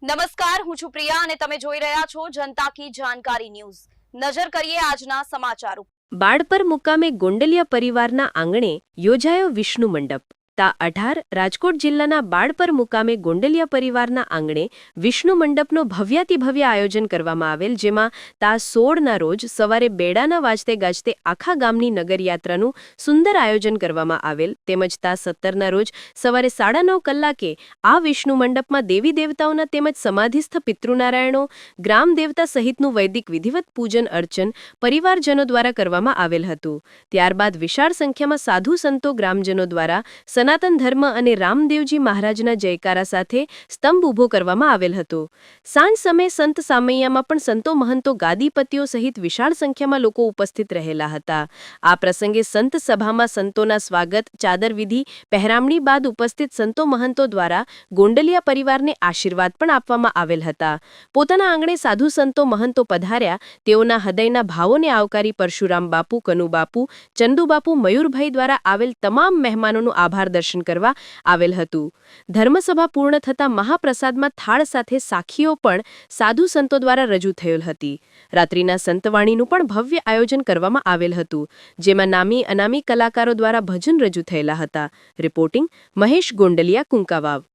નમસ્કાર, હું છું પ્રિયા અને તમે જોઈ રહ્યા છો જનતા કી જાણકારી ન્યૂઝ। નજર કરીએ આજના સમાચાર ઉપર। બાળપર મુકામે ગોંડલિયા પરિવારના આંગણે યોજાયો વિષ્ણુ મંડપ। તા 18 રાજકોટ જિલ્લાના બાળપર મુકામે ગોંડલિયા પરિવારના આંગણે વિષ્ણુ મંડપનો ભવ્યાતિભવ્ય આયોજન કરવામાં આવેલ, જેમાં તા 16ના રોજ સવારે બેડાના વાજતે ગાજતે આખા ગામની નગરયાત્રાનું સુંદર આયોજન કરવામાં આવેલ, તેમજ તા 17ના રોજ સવારે 9:30 કલાકે આ વિષ્ણુ મંડપમાં દેવી દેવતાઓના તેમજ સમાધિસ્થ પિતૃનારાયણો, ગ્રામ દેવતા સહિતનું વૈદિક વિધિવત પૂજન અર્ચન પરિવારજનો દ્વારા કરવામાં આવેલ હતું। ત્યારબાદ વિશાળ સંખ્યામાં સાધુ સંતો ગ્રામજનો દ્વારા સનાતન ધર્મ અને રામદેવજી મહારાજના જયકારા સાથે સ્તંભ ઊભો કરવામાં આવેલ હતો। સાંજ સમયે સંત સામૈયામાં પણ સંતો મહંતો ગાદીપતિઓ સહિત વિશાળ સંખ્યામાં લોકો ઉપસ્થિત રહેલા હતા। આ પ્રસંગે સંત સભામાં સંતોના સ્વાગત, ચાદર વિધિ, પહેરામણી બાદ ઉપસ્થિત સંતો મહંતો દ્વારા ગોંડલિયા પરિવારને આશીર્વાદ પણ આપવામાં આવેલ હતા। પોતાના આંગણે સાધુ સંતો મહંતો પધાર્યા, તેઓના હૃદયના ભાવોને આવકારી પરશુરામ બાપુ, કનુ બાપુ, ચંદુ બાપુ, મયુરભાઈ દ્વારા આવેલ તમામ મહેમાનોનું આભાર દર્શન કરવા આવેલ હતું। ધર્મસભા પૂર્ણ થતા મહાપ્રસાદમાં થાળ સાથે સાખીઓ પણ સાધુ સંતો દ્વારા રજૂ થયેલ હતી। રાત્રિના સંતવાણીનું પણ ભવ્ય આયોજન કરવામાં આવેલ હતું, જેમાં નામી અનામી કલાકારો દ્વારા ભજન રજૂ થયેલા હતા। રિપોર્ટિંગ મહેશ ગોંડલિયા, કુંકાવાવ।